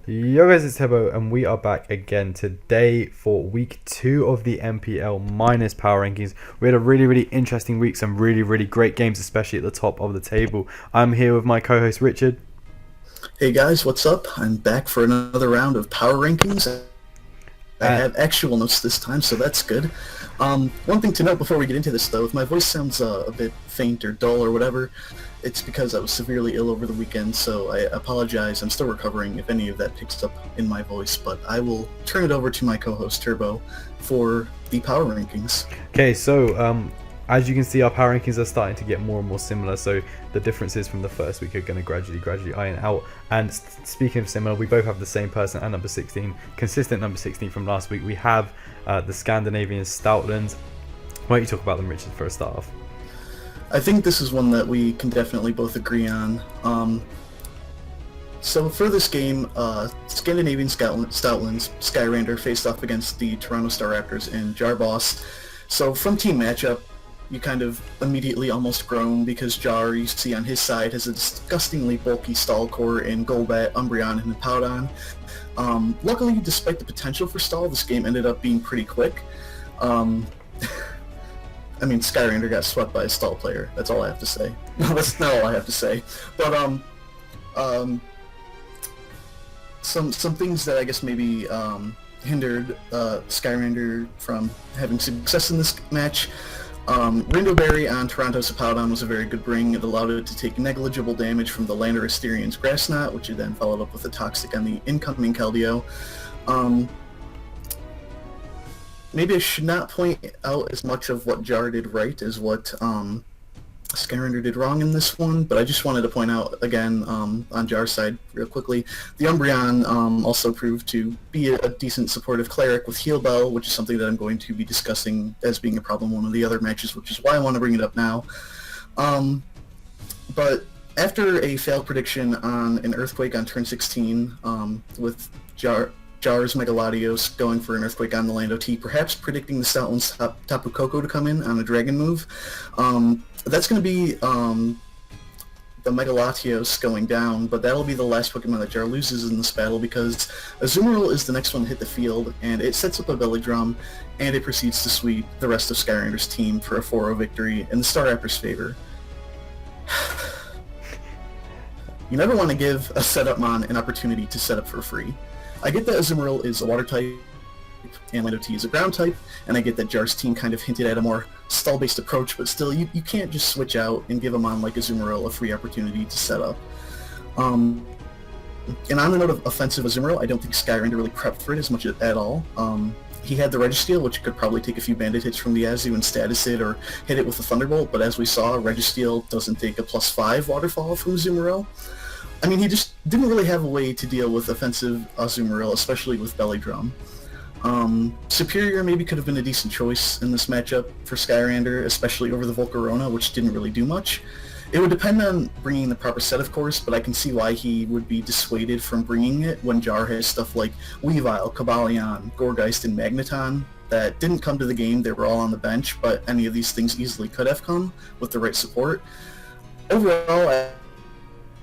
Yo guys, it's Hebo and we are back again today for week 2 of the NPL minus power rankings. We had a really interesting week, some really great games, especially at the top of the table. I'm here with my co-host Richard. Hey guys, what's up? I'm back for another round of power rankings. I have actual notes this time, so that's good. One thing to note before we get into this, though, if my voice sounds a bit faint or dull or whatever, it's because I was severely ill over the weekend, so I apologize. I'm still recovering if any of that picks up in my voice, but I will turn it over to my co-host Turbo for the power rankings. Okay, so as you can see, our power rankings are starting to get more and more similar, so the differences from the first week are going to gradually iron out. And speaking of similar, we both have the same person at number 16, consistent number 16 from last week. We have the Scandinavian Stoutlands. Why don't you talk about them, Richard, for a start off? I think this is one that we can definitely both agree on. So for this game, Scandinavian Stoutlands, Skyrander faced off against the Toronto Star Raptors and Jarboss. So from team matchup, you kind of immediately almost groan because Jar, you see on his side, has a disgustingly bulky stall core in Golbat, Umbreon, and Hippowdon. Luckily, despite the potential for stall, this game ended up being pretty quick. I mean, Skyrander got swept by a stall player. That's all I have to say. No, that's not all I have to say. But some things that I guess maybe hindered Skyrander from having success in this match. Rainbow Berry on Toronto's Hippowdon was a very good bring. It allowed it to take negligible damage from the Lander Asterian's Grass Knot, which it then followed up with a Toxic on the incoming Keldeo. Maybe I should not point out as much of what Jar did right as what Skyrander did wrong in this one, but I just wanted to point out again on Jar's side real quickly, the Umbreon also proved to be a decent supportive cleric with Heal Bell, which is something that I'm going to be discussing as being a problem in one of the other matches, which is why I want to bring it up now. But after a failed prediction on an Earthquake on turn 16 with Jar's Mega Latios going for an Earthquake on the Lando T, perhaps predicting the Stoutland's Tapu Koko to come in on a Dragon move. That's going to be the Mega Latios going down, but that'll be the last Pokemon that Jar loses in this battle because Azumarill is the next one to hit the field, and it sets up a Belly Drum, and it proceeds to sweep the rest of Skyrander's team for a 4-0 victory in the Star Raptors' favor. You never want to give a setup mon an opportunity to set up for free. I get that Azumarill is a water type and Lando T is a ground type, and I get that Jar's team kind of hinted at a more stall-based approach, but still, you can't just switch out and give a mon like Azumarill a free opportunity to set up. And on the note of offensive Azumarill, I don't think Skyrander really prepped for it as much at all. He had the Registeel, which could probably take a few bandit hits from the Azu and status it or hit it with a Thunderbolt, but as we saw, Registeel doesn't take a +5 waterfall from Azumarill. I mean, he just didn't really have a way to deal with offensive Azumarill, especially with Belly Drum. Superior maybe could have been a decent choice in this matchup for Skyrander, especially over the Volcarona, which didn't really do much. It would depend on bringing the proper set, of course, but I can see why he would be dissuaded from bringing it when Jar has stuff like Weavile, Cobalion, Gourgeist, and Magneton that didn't come to the game. They were all on the bench, but any of these things easily could have come with the right support. Overall,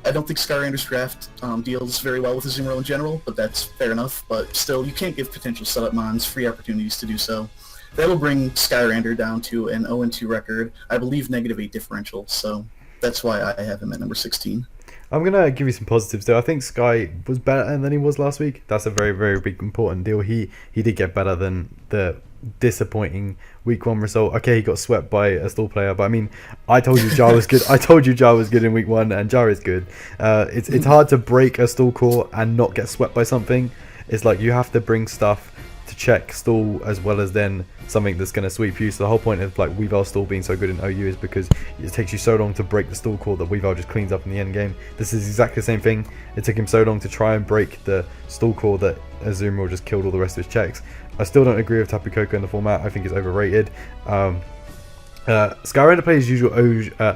I don't think Skyrander's draft deals very well with Azumarill in general, but that's fair enough. But still, you can't give potential setup mons free opportunities to do so. That'll bring Skyrander down to an 0-2 record, I believe -8 differential, so that's why I have him at number 16. I'm going to give you some positives though. I think Sky was better than he was last week. That's a very big important deal. He did get better than the disappointing week 1 result. Okay, he got swept by a stall player, but I mean, I told you Jar was good. I told you Jar was good in week 1, and Jar is good. It's hard to break a stall core and not get swept by something. It's like you have to bring stuff to check stall as well as then something that's going to sweep you. So the whole point of like Weavile stall being so good in OU is because it takes you so long to break the stall core that Weavile just cleans up in the end game. This is exactly the same thing. It took him so long to try and break the stall core that Azumarill just killed all the rest of his checks. I still don't agree with Tapu Koko in the format. I think it's overrated. Skyrander plays his usual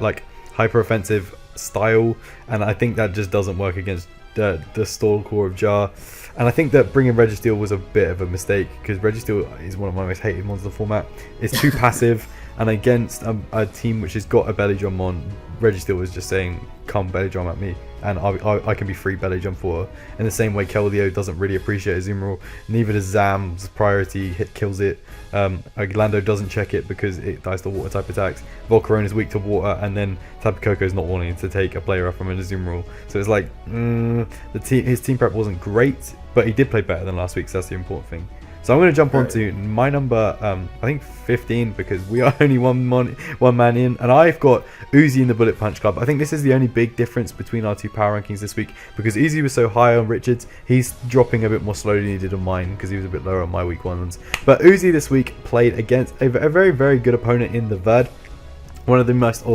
like hyper offensive style, and I think that just doesn't work against the stall core of Jar. And I think that bringing Registeel was a bit of a mistake because Registeel is one of my most hated ones in the format. It's too passive, and against a team which has got a Belly Drum on, Registeel was just saying, come belly drum at me, and I can be free belly drum for her. In the same way, Keldeo doesn't really appreciate Azumarill, neither does Zam's priority hit kills it. Lando doesn't check it because it dies to water type attacks. Volcarona is weak to water, and then Tapu Koko is not wanting to take a player from an Azumarill. So it's like, his team prep wasn't great, but he did play better than last week, so that's the important thing. So I'm going to jump on to my number, I think 15, because we are only one man in, and I've got Uzi in the Bullet Punch Club. I think this is the only big difference between our two power rankings this week, because Uzi was so high on Richards, he's dropping a bit more slowly than he did on mine, because he was a bit lower on my week ones. But Uzi this week played against a very, very good opponent in the Verd. One of the most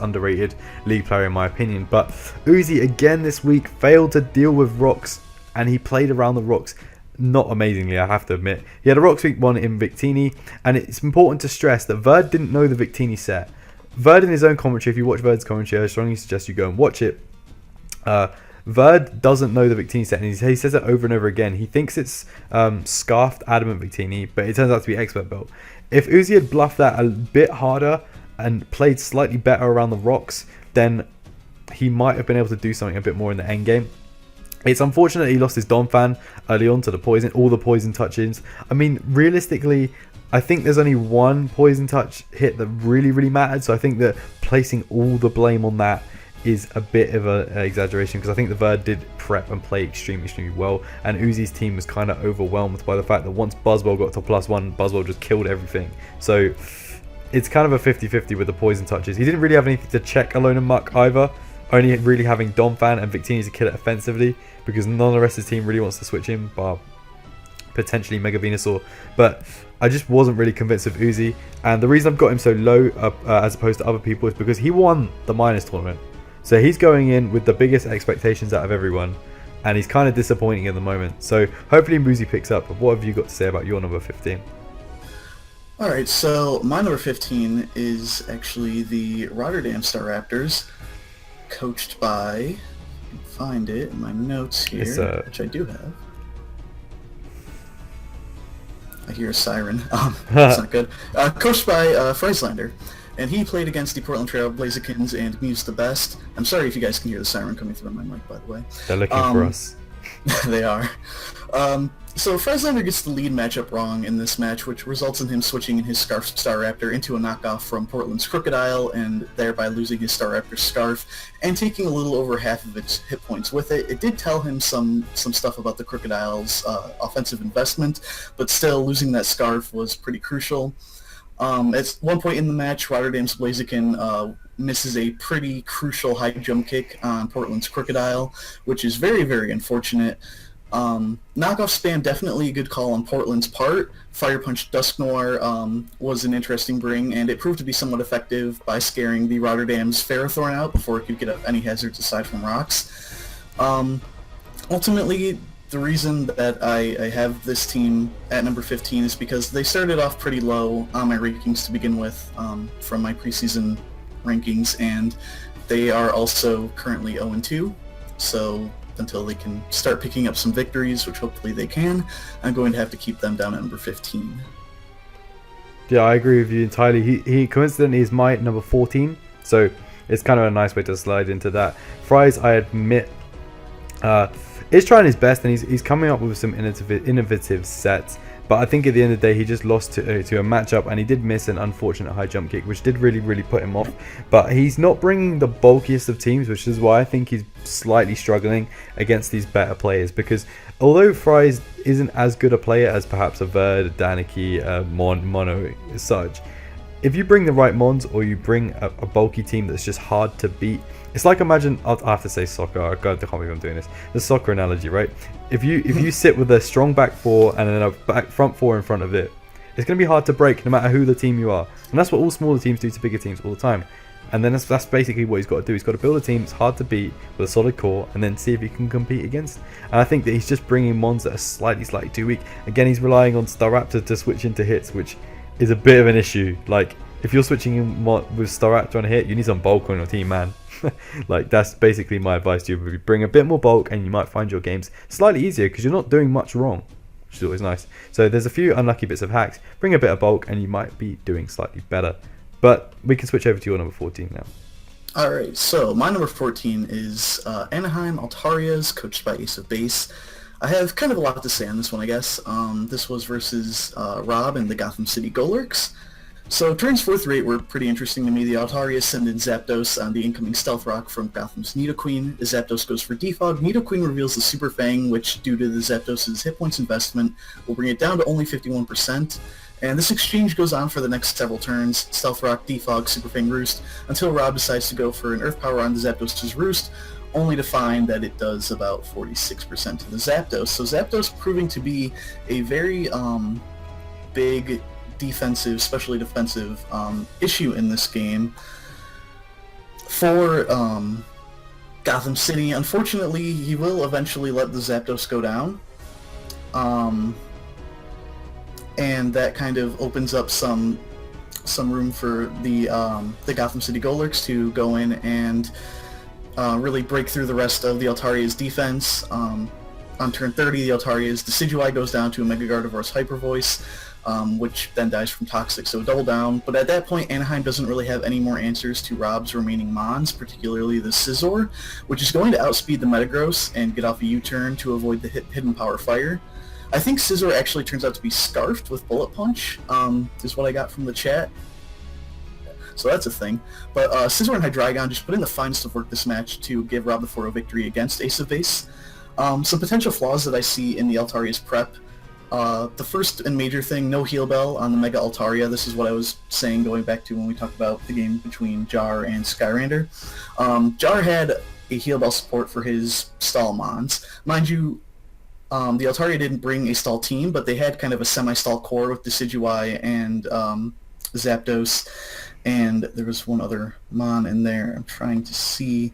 underrated league player in my opinion. But Uzi again this week failed to deal with rocks, and he played around the rocks not amazingly, I have to admit. He had a Rocks week 1 in Victini, and it's important to stress that Verd didn't know the Victini set. Verd in his own commentary, if you watch Verd's commentary, I strongly suggest you go and watch it. Verd doesn't know the Victini set, and he says it over and over again. He thinks it's Scarfed Adamant Victini, but it turns out to be Expert Belt. If Uzi had bluffed that a bit harder and played slightly better around the rocks, then he might have been able to do something a bit more in the end game. It's unfortunate he lost his Donphan early on to all the poison touches. I mean, realistically, I think there's only one poison touch hit that really mattered. So I think that placing all the blame on that is a bit of an exaggeration, because I think the Verd did prep and play extremely well. And Uzi's team was kind of overwhelmed by the fact that once Buzzwell got to +1, Buzzwell just killed everything. So it's kind of a 50-50 with the poison touches. He didn't really have anything to check Alone and Muck either. Only really having Donphan and Victini to kill it offensively, because none of the rest of the team really wants to switch him, bar potentially Mega Venusaur. But I just wasn't really convinced of Uzi, and the reason I've got him so low as opposed to other people is because he won the Minors tournament. So he's going in with the biggest expectations out of everyone, and he's kind of disappointing at the moment. So hopefully Uzi picks up. But what have you got to say about your number 15? Alright, so my number 15 is actually the Rotterdam Star Raptors, coached by, I can find it in my notes here, which I do have. I hear a siren. That's not good. Coached by Frieslander, and he played against the Portland Trail Blazekins and Muse the Best. I'm sorry if you guys can hear the siren coming through my mic, by the way. They're looking for us. They are. So Frieslander gets the lead matchup wrong in this match, which results in him switching his Scarf Star Raptor into a knockoff from Portland's Crocodile, and thereby losing his Star Raptor Scarf and taking a little over half of its hit points with it. It did tell him some stuff about the Crocodile's offensive investment, but still losing that Scarf was pretty crucial. At one point in the match, Rotterdam's Blaziken misses a pretty crucial high jump kick on Portland's Crocodile, which is very unfortunate. Knockoff spam, definitely a good call on Portland's part. Fire Punch Dusknoir was an interesting bring, and it proved to be somewhat effective by scaring the Rotterdam's Ferrothorn out before it could get up any hazards aside from rocks. Ultimately, the reason that I have this team at number 15 is because they started off pretty low on my rankings to begin with, from my preseason rankings, and they are also currently 0-2, so until they can start picking up some victories, which hopefully they can, I'm going to have to keep them down at number 15. Yeah, I agree with you entirely. He coincidentally is my number 14, so it's kind of a nice way to slide into that. Fries, I admit, is trying his best, and he's coming up with some innovative sets. But I think at the end of the day, he just lost to a matchup, and he did miss an unfortunate high jump kick, which did really put him off. But he's not bringing the bulkiest of teams, which is why I think he's slightly struggling against these better players. Because although Fries isn't as good a player as perhaps a Verd, a Daniki, a Mono as such, if you bring the right Mons, or you bring a bulky team that's just hard to beat, it's like, imagine, I have to say soccer, I can't believe I'm doing this, the soccer analogy, right? If you sit with a strong back four and then a front four in front of it, it's going to be hard to break no matter who the team you are. And that's what all smaller teams do to bigger teams all the time. And then that's basically what he's got to do. He's got to build a team that's hard to beat with a solid core, and then see if he can compete against. And I think that he's just bringing Mons that are slightly too weak. Again, he's relying on Staraptor to switch into hits, which is a bit of an issue. Like, if you're switching in with Staraptor on a hit, you need some bulk on your team, man. Like, that's basically my advice to you. Bring a bit more bulk, and you might find your games slightly easier because you're not doing much wrong, which is always nice. So there's a few unlucky bits of hacks. Bring a bit of bulk, and you might be doing slightly better. But we can switch over to your number 14 now. Alright, so my number 14 is Anaheim Altarias, coached by Ace of Base. I have kind of a lot to say on this one, I guess. This was versus Rob and the Gotham City Golurks. So turns 4 through 8 were pretty interesting to me. The Altarias send in Zapdos on the incoming Stealth Rock from Gotham's Nidoqueen. As Zapdos goes for Defog, Nidoqueen reveals the Super Fang, which, due to the Zapdos' hit points investment, will bring it down to only 51%. And this exchange goes on for the next several turns, Stealth Rock, Defog, Super Fang, Roost, until Rob decides to go for an Earth Power on the Zapdos' Roost, only to find that it does about 46% to the Zapdos. So Zapdos proving to be a very big defensive, especially defensive, issue in this game for Gotham City. Unfortunately, he will eventually let the Zapdos go down. And that kind of opens up some room for the Gotham City Golurks to go in and really break through the rest of the Altaria's defense. On turn 30, the Altaria's Decidueye goes down to a Mega Gardevoir's Hyper Voice, which then dies from Toxic, so double down. But at that point, Anaheim doesn't really have any more answers to Rob's remaining Mons, particularly the Scizor, which is going to outspeed the Metagross and get off a U-turn to avoid the Hidden Power Fire. I think Scizor actually turns out to be Scarfed with Bullet Punch, is what I got from the chat. So that's a thing. But Scizor and Hydreigon just put in the finest of work this match to give Rob the 4-0 victory against Ace of Base. Some potential flaws that I see in the Altaria's prep. The first and major thing, no Heal Bell on the Mega Altaria. This is what I was saying going back to when we talked about the game between Jar and Skyrander. Jar had a Heal Bell support for his stall Mons. Mind you, the Altaria didn't bring a stall team, but they had kind of a semi-stall core with Decidueye and Zapdos, and there was one other Mon in there. I'm trying to see.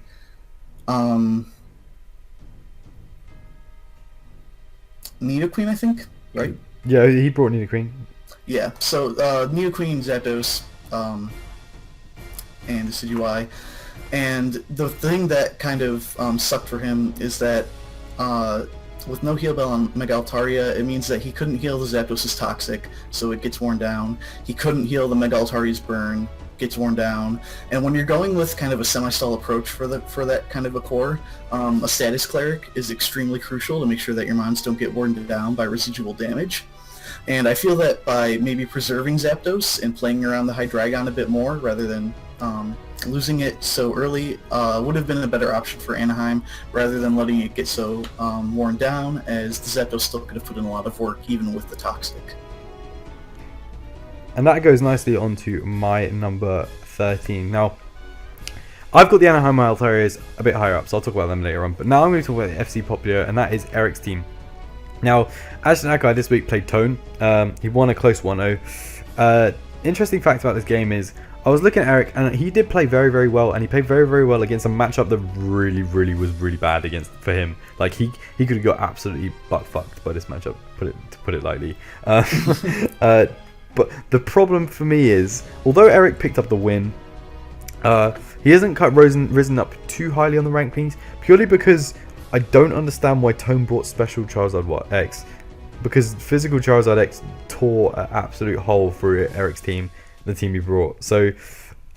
Nidoqueen, I think, right? Yeah, he brought Nidoqueen. Yeah, so Nidoqueen, Zapdos, and Decidueye. And the thing that kind of sucked for him is that with no Heal Bell on Mega Altaria, it means that he couldn't heal the Zapdos' Toxic, so it gets worn down. He couldn't heal the Mega Altaria's Burn, gets worn down. And when you're going with kind of a semi-stall approach for that kind of a core, a Status Cleric is extremely crucial to make sure that your Mons don't get worn down by residual damage. And I feel that by maybe preserving Zapdos and playing around the Hydreigon a bit more rather than losing it so early would have been a better option for Anaheim rather than letting it get so worn down, as the Zapdos still could have put in a lot of work even with the Toxic. And that goes nicely onto my number 13. Now, I've got the Anaheim Altarias a bit higher up, so I'll talk about them later on. But now I'm going to talk about the FC Popular, and that is Eric's team. Now, Ashton Akai this week played Tone. He won a close 1-0. Interesting fact about this game is, I was looking at Eric, and he did play very, very well, and he played very, very well against a matchup that really, really was really bad against for him. Like he could have got absolutely butt fucked by this matchup, to put it lightly. But the problem for me is, although Eric picked up the win, he hasn't risen up too highly on the rankings, purely because I don't understand why Tone brought Special Charizard X, because Physical Charizard X tore an absolute hole through Eric's team, the team he brought. So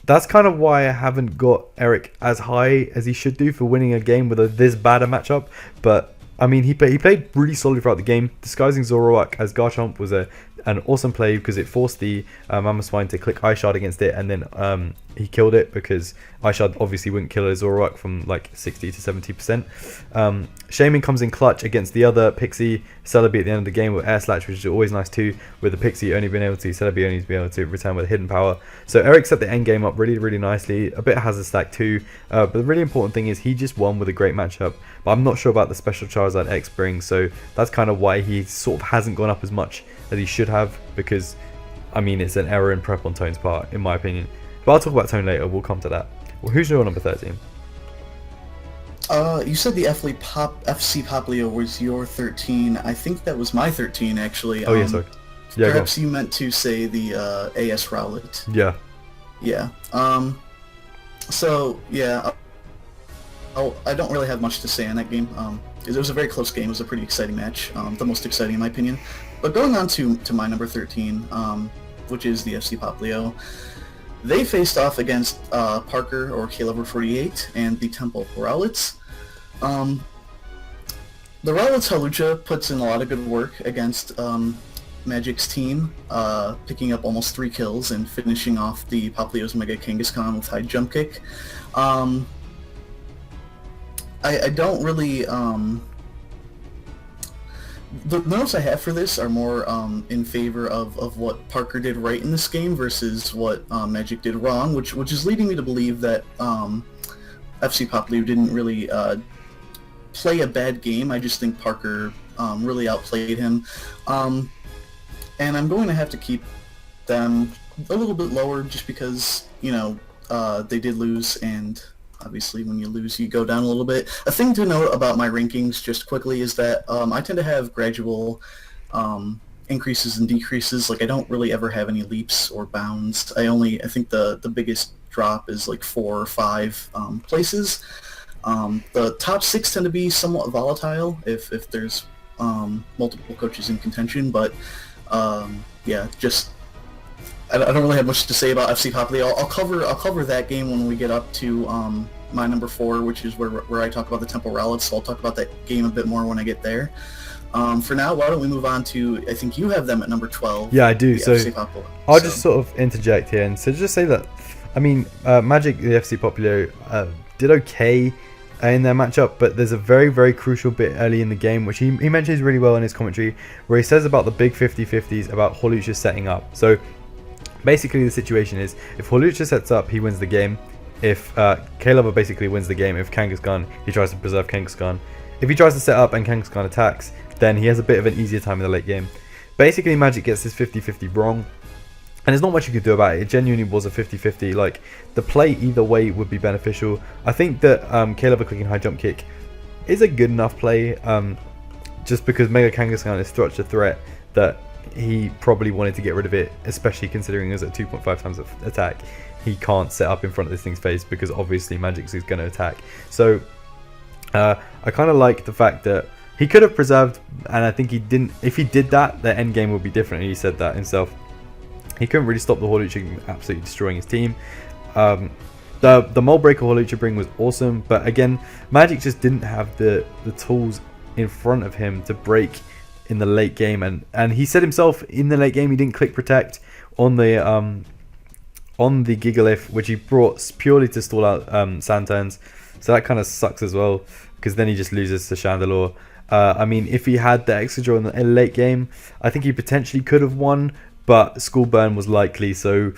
that's kind of why I haven't got Eric as high as he should do for winning a game with this bad a matchup. But I mean, he played really solid throughout the game. Disguising Zoroark as Garchomp was an awesome play because it forced the Mamoswine to click Ice Shard against it, and then he killed it because Ice Shard obviously wouldn't kill a Zoroark from like 60 to 70%. Shaman comes in clutch against the other Pixie, Celebi at the end of the game with Air Slash, which is always nice too, with the Pixie only being able to, Celebi only being able to return with Hidden Power. So Eric set the end game up really, really nicely, a bit hazard stack too, but the really important thing is he just won with a great matchup, but I'm not sure about the Special Charizard X bring, so that's kind of why he sort of hasn't gone up as much as he should have, because I mean it's an error in prep on Tone's part in my opinion, but I'll talk about Tone later, we'll come to that. Well, who's your number 13? You said the FC Poplio was your 13. I think that was my 13 actually. Oh yeah, sorry. Yeah, perhaps you meant to say the AS Rowlet. Yeah. Yeah. So yeah, I don't really have much to say on that game. It was a very close game. It was a pretty exciting match, the most exciting in my opinion. But going on to my number 13, which is the FC Poplio. They faced off against Parker or K-Level48 and the Temple Rowlets. Um, the Rowlets Halucha puts in a lot of good work against Magic's team, picking up almost 3 kills and finishing off the Papleo's Mega Kangaskhan with high jump kick. I don't really... the notes I have for this are more in favor of what Parker did right in this game versus what Magic did wrong, which is leading me to believe that FC Papleo didn't really play a bad game. I just think Parker really outplayed him. And I'm going to have to keep them a little bit lower just because, you know, they did lose, and obviously when you lose you go down a little bit. A thing to note about my rankings just quickly is that I tend to have gradual increases and decreases. Like, I don't really ever have any leaps or bounds. I think the biggest drop is like 4 or 5 places. The top 6 tend to be somewhat volatile if there's multiple coaches in contention, but yeah, just I don't really have much to say about FC Papley. I'll cover that game when we get up to my number 4, which is where I talk about the Temple Rowlets. So I'll talk about that game a bit more when I get there. For now, why don't we move on to, I think you have them at number 12. Yeah, I do. So I'll just sort of interject here and so just say that, I mean, Magic, the FC Populio, did okay in their matchup, but there's a very, very crucial bit early in the game, which he mentions really well in his commentary, where he says about the big 50-50s about Holucha setting up. So basically the situation is, if Holucha sets up, he wins the game. If K-Lover basically wins the game, if Kangaskhan, he tries to preserve Kangaskhan. If he tries to set up and Kangaskhan attacks, then he has a bit of an easier time in the late game. Basically, Magic gets this 50-50 wrong, and there's not much you could do about it. It genuinely was a 50-50. Like, the play either way would be beneficial. I think that K-Lover clicking high jump kick is a good enough play, just because Mega Kangaskhan is such a threat that he probably wanted to get rid of it, especially considering it's at 2.5 times of attack. He can't set up in front of this thing's face because obviously Magic's is going to attack. So I kind of like the fact that he could have preserved, and I think he didn't. If he did that, the end game would be different. He said that himself. He couldn't really stop the Holucha absolutely destroying his team. The Mold Breaker Holucha bring was awesome, but again, Magic just didn't have the tools in front of him to break in the late game, and he said himself in the late game he didn't click protect on the Gigalith, which he brought purely to stall out sand turns. So that kind of sucks as well, because then he just loses to Chandelure. I mean, if he had the extra draw in the late game, I think he potentially could have won, but School Burn was likely, so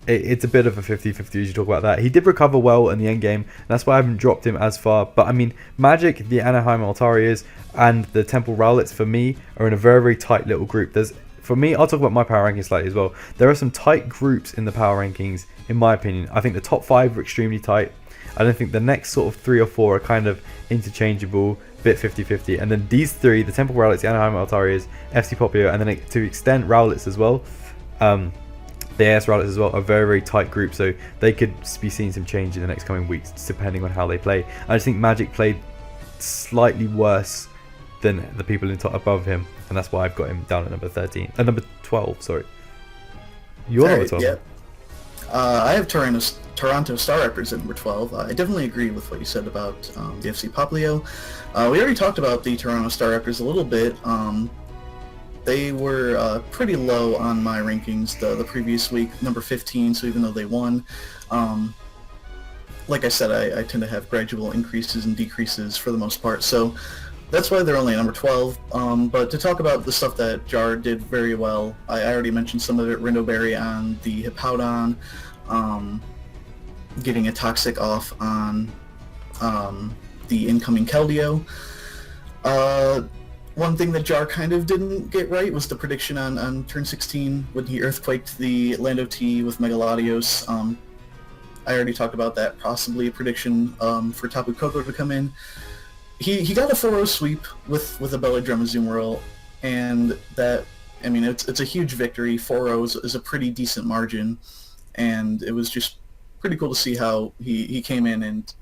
it's a bit of a 50-50 as you talk about that. He did recover well in the end game, and that's why I haven't dropped him as far. But I mean, Magic, the Anaheim Altarias, and the Temple Rowlets for me are in a very, very tight little group. For me, I'll talk about my power rankings slightly as well. There are some tight groups in the power rankings, in my opinion. I think the top 5 are extremely tight. I don't think the next sort of 3 or 4 are kind of interchangeable, bit 50-50. And then these 3, the Temple Rowlets, the Anaheim Altarias, FC Popio, and then to extend Rowlets as well, the AS Rowlets as well, are very, very tight group. So they could be seeing some change in the next coming weeks, depending on how they play. I just think Magic played slightly worse than the people in top above him, and that's why I've got him down at number 13, number 12. Sorry, you're number 12. Yeah. I have Toronto Star Raptors at number 12. I definitely agree with what you said about the FC Paplio. We already talked about the Toronto Star Raptors a little bit. They were pretty low on my rankings the previous week, number 15. So even though they won, like I said, I tend to have gradual increases and decreases for the most part. So that's why they're only at number 12. But to talk about the stuff that Jar did very well, I already mentioned some of it. Rindoberry on the Hippowdon, getting a Toxic off on the incoming Keldeo. One thing that Jar kind of didn't get right was the prediction on turn 16 when he Earthquaked the Lando T with Megaladios. I already talked about that, possibly a prediction for Tapu Koko to come in. He got a 4-0 sweep with a Belly Drum Azumarill, and that, I mean, it's a huge victory. 4-0 is a pretty decent margin, and it was just pretty cool to see how he came in and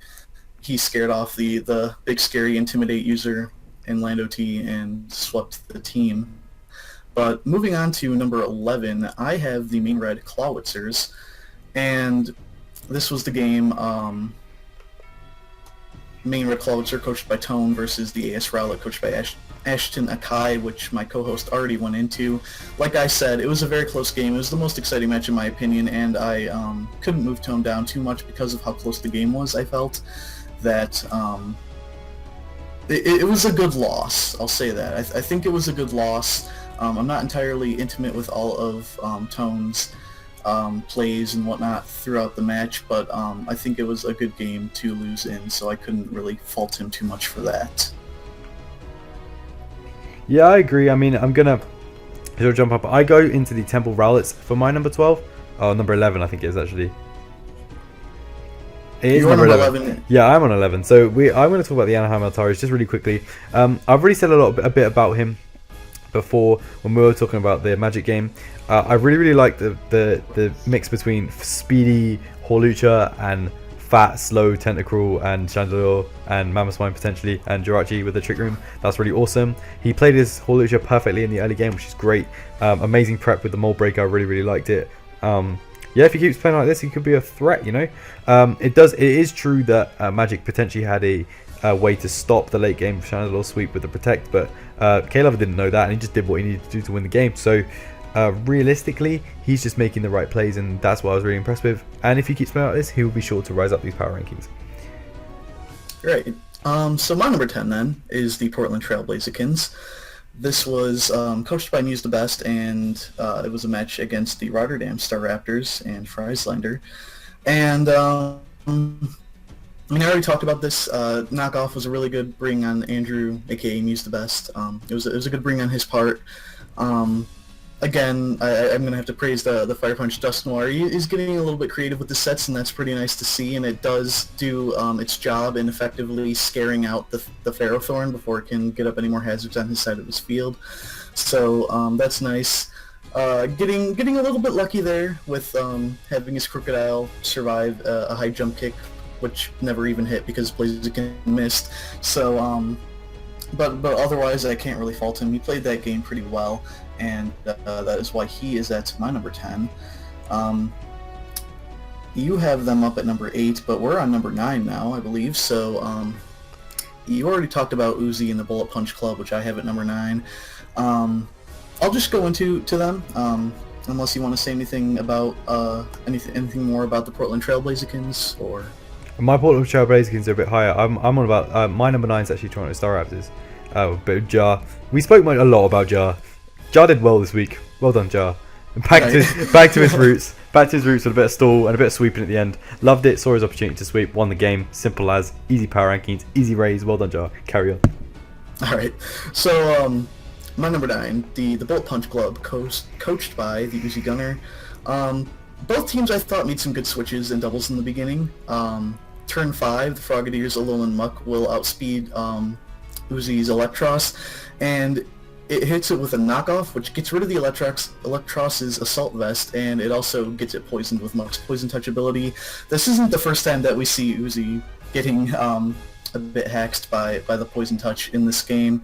he scared off the big scary Intimidate user in Lando T and swept the team. But moving on to number 11, I have the Mean Red Clawitzers. And this was the game. Main Reclotzer, coached by Tone, versus the AS Rowlet, coached by Ashton Akai, which my co-host already went into. Like I said, it was a very close game. It was the most exciting match in my opinion, and I couldn't move Tone down too much because of how close the game was. I felt that it was a good loss. I'll say that. I think it was a good loss. I'm not entirely intimate with all of Tone's plays and whatnot throughout the match, but I think it was a good game to lose in, so I couldn't really fault him too much for that. Yeah, I agree. I mean, I'm gonna jump up. I go into the Temple Rowlets for my number 12. Oh, number 11, I think it is actually. It is number 11. Yeah, I'm on 11. So I'm going to talk about the Anaheim Altaris just really quickly. I've already said a bit about him before when we were talking about the Magic game. I really like the mix between speedy Horlucha and fat, slow Tentacruel and Chandelure and Mammothswine potentially and Jirachi with the Trick Room. That's really awesome. He played his Horlucha perfectly in the early game, which is great. Amazing prep with the Mold Breaker. I really liked it. Yeah, if he keeps playing like this, he could be a threat, you know. It is true that Magic potentially had a way to stop the late game Chandelure sweep with the Protect, but K-Lover didn't know that, and he just did what he needed to do to win the game. So realistically, he's just making the right plays, and that's what I was really impressed with. And if he keeps playing like this, he will be sure to rise up these power rankings. Great. So my number 10 then is the Portland Trail Blazekins. This was coached by Muse the Best, and it was a match against the Rotterdam Star Raptors and Frieslander. And I mean, I already talked about this. Knockoff was a really good bring on Andrew, aka Muse the Best. It was a good bring on his part. Again, I'm going to have to praise the Fire Punch Dust Noir. He's getting a little bit creative with the sets, and that's pretty nice to see, and it does do its job in effectively scaring out the Ferrothorn before it can get up any more hazards on his side of his field. So that's nice. Getting a little bit lucky there with having his Crocodile survive a high jump kick, which never even hit because Blaziken missed. So, but otherwise, I can't really fault him. He played that game pretty well, and that is why he is at my number 10. You have them up at number 8, but we're on number 9 now, I believe. So you already talked about Uzi and the Bullet Punch Club, which I have at number 9. I'll just go into them, unless you want to say anything about anything more about the Portland Trail Blazekins, or... My Portland Trail Blazekins are a bit higher. I'm on about my number 9 is actually Toronto Star Raptors. But Jar, we spoke a lot about Jar. Jar did well this week. Well done, Jar. Back to his roots. Back to his roots with a bit of stall and a bit of sweeping at the end. Loved it. Saw his opportunity to sweep. Won the game. Simple as. Easy power rankings. Easy raise. Well done, Jar. Carry on. All right. So my number 9, the Bullet Punch Club, coached by the Uzi Gunner. Both teams I thought made some good switches and doubles in the beginning. Turn 5, the Frogadiers, Alolan Muck will outspeed Uzi's Electros, and it hits it with a knockoff, which gets rid of the Electros's Assault Vest, and it also gets it poisoned with Muck's Poison Touch ability. This isn't the first time that we see Uzi getting a bit hexed by the Poison Touch in this game.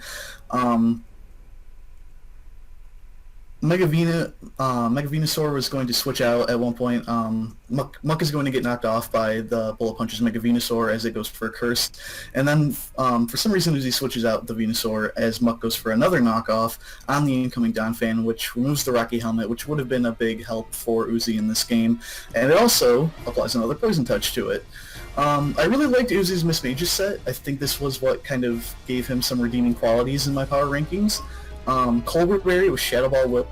Mega Venusaur was going to switch out at one point. Muck is going to get knocked off by the Bullet Punch's Mega Venusaur as it goes for a Curse. And then, for some reason, Uzi switches out the Venusaur as Muck goes for another knockoff on the incoming Donphan, which removes the Rocky Helmet, which would have been a big help for Uzi in this game. And it also applies another Poison Touch to it. I really liked Uzi's Miss Mages set. I think this was what kind of gave him some redeeming qualities in my power rankings. Colbert Berry with Shadow Ball with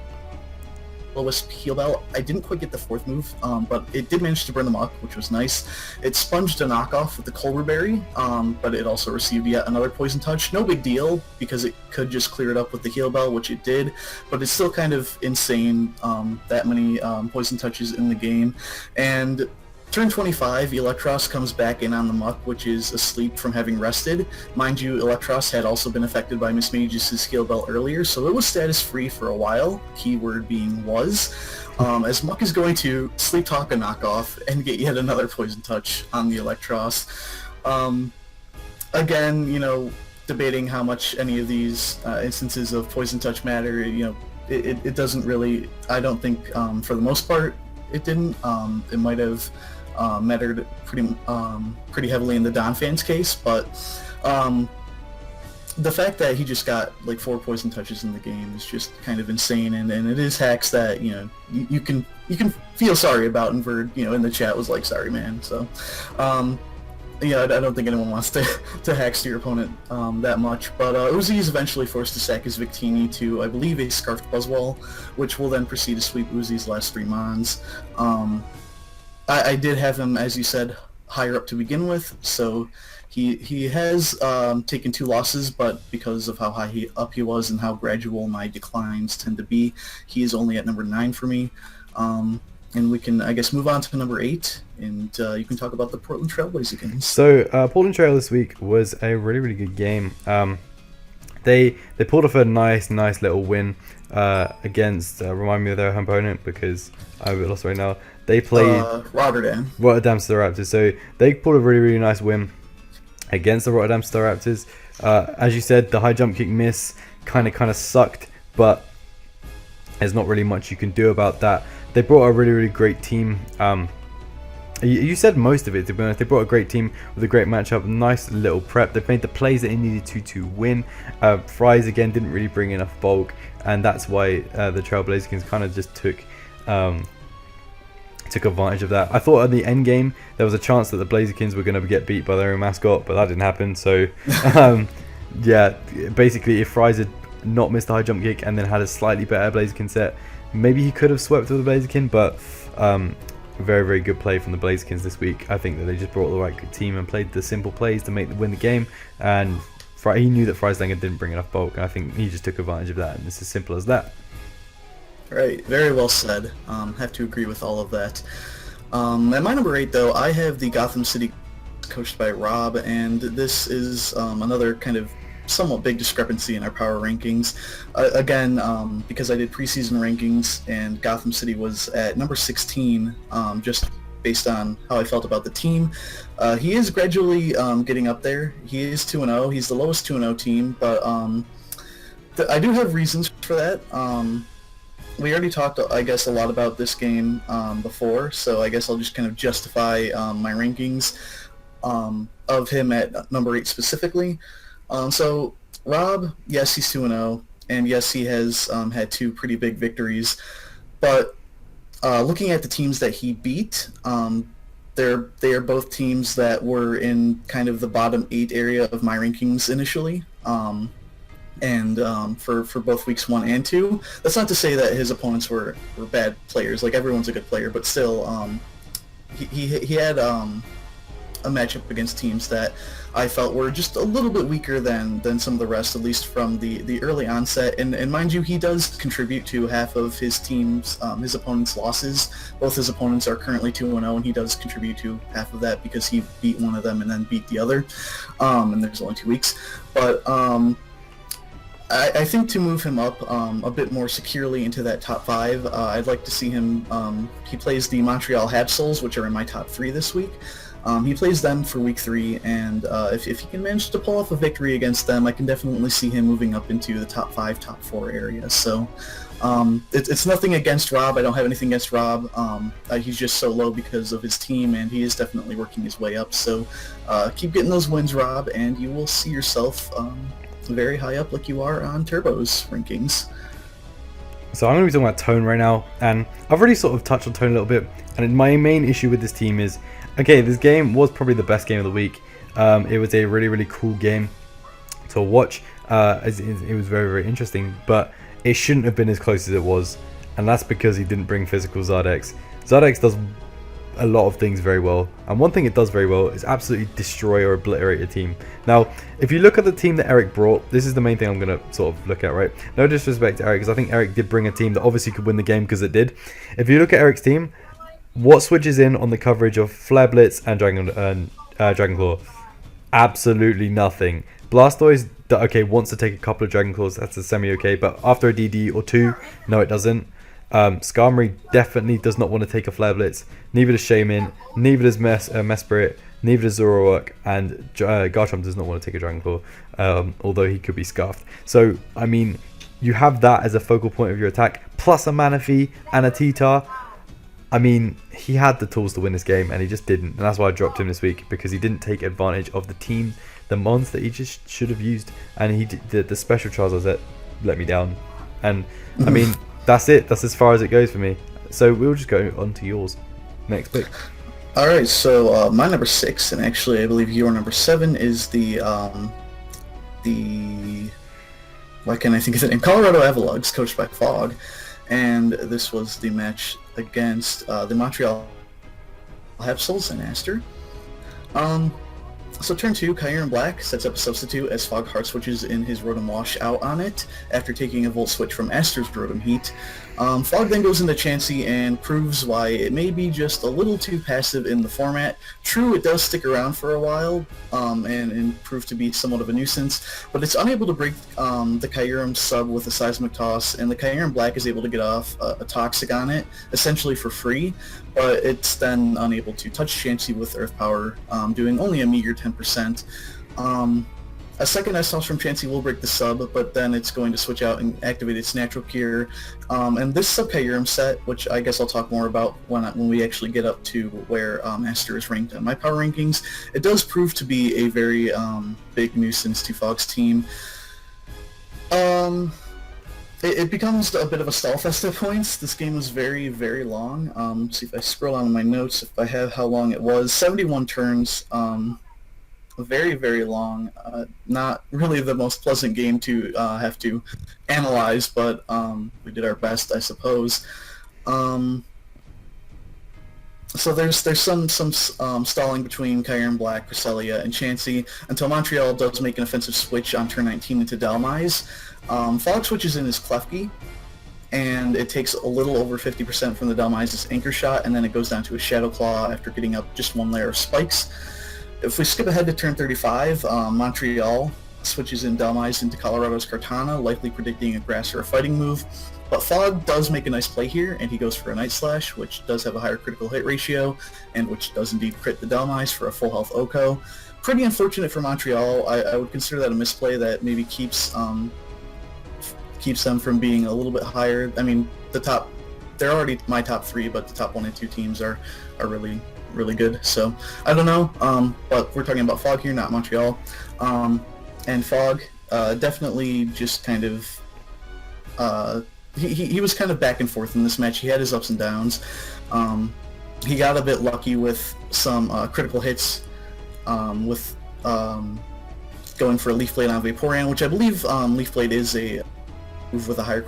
Will-O-Wisp Heal Bell. I didn't quite get the 4th move, but it did manage to burn them up, which was nice. It sponged a knockoff with the Colbert Berry, but it also received yet another Poison Touch. No big deal, because it could just clear it up with the Heal Bell, which it did, but it's still kind of insane, that many Poison Touches in the game. And turn 25, Electros comes back in on the Muck, which is asleep from having rested. Mind you, Electros had also been affected by Miss Mages' Heal Bell earlier, so it was status-free for a while, keyword being was, as Muck is going to Sleep Talk a knockoff and get yet another Poison Touch on the Electros. Again, you know, debating how much any of these instances of Poison Touch matter, you know, it doesn't really, I don't think, for the most part, it didn't. It might have mattered pretty heavily in the Don fans case, but the fact that he just got like 4 poison touches in the game is just kind of insane, and it is hacks that you can feel sorry about, and Verd in the chat was like, sorry man. So I don't think anyone wants to hack to your opponent that much, but Uzi is eventually forced to sack his Victini to, I believe, a Scarfed Buzzwall, which will then proceed to sweep Uzi's last 3 mons. I did have him, as you said, higher up to begin with, so he has taken 2 losses, but because of how high up he was and how gradual my declines tend to be, he is only at number 9 for me. And we can, I guess, move on to number 8, and you can talk about the Portland Trail Blazers. So Portland Trail this week was a really, really good game. They pulled off a nice little win against, remind me of their opponent because I've lost right now. They played Rotterdam Star Raptors. So they pulled a really, really nice win against the Rotterdam Star Raptors. As you said, the high jump kick miss kind of sucked, but there's not really much you can do about that. They brought a really, really great team. You said most of it, to be honest. They brought a great team with a great matchup, nice little prep. They made the plays that they needed to win. Fries again didn't really bring enough bulk, and that's why the Trailblazers kind of just took advantage of that. I thought at the end game there was a chance that the Blazerkins were going to get beat by their own mascot, but that didn't happen. So yeah, basically if Fries had not missed the high jump kick and then had a slightly better Blazerkin set, maybe he could have swept with the Blazerkin. But very, very good play from the Blazerkins this week. I think that they just brought the right team and played the simple plays to win the game, and he knew that Freislanger didn't bring enough bulk, and I think he just took advantage of that, and it's as simple as that. Right, very well said. Have to agree with all of that. At my number 8, though, I have the Gotham City coached by Rob, and this is another kind of somewhat big discrepancy in our power rankings. Again, because I did preseason rankings, and Gotham City was at number 16, just based on how I felt about the team. He is gradually getting up there. He is 2-0. He's the lowest 2-0 team, but I do have reasons for that. We already talked, I guess, a lot about this game before, so I guess I'll just kind of justify my rankings of him at number 8 specifically. So Rob, yes, he's 2-0, and yes, he has had 2 pretty big victories, but looking at the teams that he beat, they are both teams that were in kind of the bottom 8 area of my rankings initially. And for both weeks 1 and 2. That's not to say that his opponents were bad players. Like, everyone's a good player, but still, he had a matchup against teams that I felt were just a little bit weaker than some of the rest, at least from the early onset. And mind you, he does contribute to half of his team's, his opponent's losses. Both his opponents are currently 2-0, and he does contribute to half of that because he beat one of them and then beat the other. And there's only 2 weeks. But I think to move him up a bit more securely into that top 5, I'd like to see him, he plays the Montreal Habsols, which are in my top 3 this week. He plays them for week 3, and if he can manage to pull off a victory against them, I can definitely see him moving up into the top 5, top 4 area. So it's nothing against Rob. I don't have anything against Rob. He's just so low because of his team, and he is definitely working his way up. So keep getting those wins, Rob, and you will see yourself very high up like you are on Turbo's rankings. So I'm going to be talking about tone right now, and I've already sort of touched on tone a little bit, and my main issue with this team is, okay, this game was probably the best game of the week. It was a really, really cool game to watch. It was very, very interesting, but it shouldn't have been as close as it was, and that's because he didn't bring physical Zardex. Zardex does a lot of things very well, and one thing it does very well is absolutely destroy or obliterate a team. Now, if you look at the team that Eric brought, this is the main thing I'm going to sort of look at, right? No disrespect to Eric, because I think Eric did bring a team that obviously could win the game, because it did. If you look at Eric's team, what switches in on the coverage of Flare Blitz and Dragon Claw? Absolutely nothing. Blastoise, okay, wants to take a couple of Dragon Claws, that's a semi-okay, but after a DD or 2, no it doesn't. Skarmory definitely does not want to take a Flare Blitz. Neither does Shaman, neither does Mesprit, neither does Zoroark, and Garchomp does not want to take a Dragon Claw, although he could be scuffed. So, I mean, you have that as a focal point of your attack, plus a Manaphy and a T-Tar. I mean, he had the tools to win this game, and he just didn't. And that's why I dropped him this week, because he didn't take advantage of the team, the mons that he just should have used. And he did the special trials that let me down. And I mean, that's it. That's as far as it goes for me. So we'll just go on to yours. Next pick. All right, so my number 6, and actually I believe your number 7, is the why can't I think of the name? Colorado Avalogs, coached by Fog, and this was the match against the Montreal Hepsels and Aster. So turn 2, Kyron Black sets up a substitute as Fog hard switches in his Rotom Wash out on it after taking a Volt Switch from Aster's Rotom Heat. Fog then goes into Chansey and proves why it may be just a little too passive in the format. True, it does stick around for a while and prove to be somewhat of a nuisance, but it's unable to break the Kyurem sub with a Seismic Toss, and the Kyurem Black is able to get off a Toxic on it, essentially for free, but it's then unable to touch Chansey with Earth Power, doing only a meager 10%. A second S-Toss from Chansey will break the sub, but then it's going to switch out and activate its Natural Cure. And this sub-Kyurem set, which I guess I'll talk more about when we actually get up to where Aster is ranked on my power rankings, it does prove to be a very big nuisance to Fog's team. It becomes a bit of a stall fest at points. This game was very, very long. See if I scroll on my notes, if I have how long it was. 71 turns. Very, very long. Not really the most pleasant game to have to analyze, but we did our best, I suppose. So there's some stalling between Kyurem Black, Cresselia, and Chansey until Montreal does make an offensive switch on turn 19 into Dhelmise. Fog switches in his Klefki, and it takes a little over 50% from the Dhelmise's Anchor Shot, and then it goes down to a Shadow Claw after getting up just one layer of spikes. If we skip ahead to turn 35, Montreal switches in Dhelmise into Colorado's Kartana, likely predicting a Grass or a Fighting move. But Fog does make a nice play here, and he goes for a Night Slash, which does have a higher critical hit ratio, and which does indeed crit the Dhelmise for a full health Oko. Pretty unfortunate for Montreal. I would consider that a misplay that maybe keeps them from being a little bit higher. I mean, they're already my top 3, but the top 1 and 2 teams are really good, so I don't know, but we're talking about Fog here, not Montreal. And Fog definitely just kind of he was kind of back and forth in this match. He had his ups and downs. He got a bit lucky with some critical hits with going for a Leaf Blade on Vaporeon, which I believe Leaf Blade is a move with a higher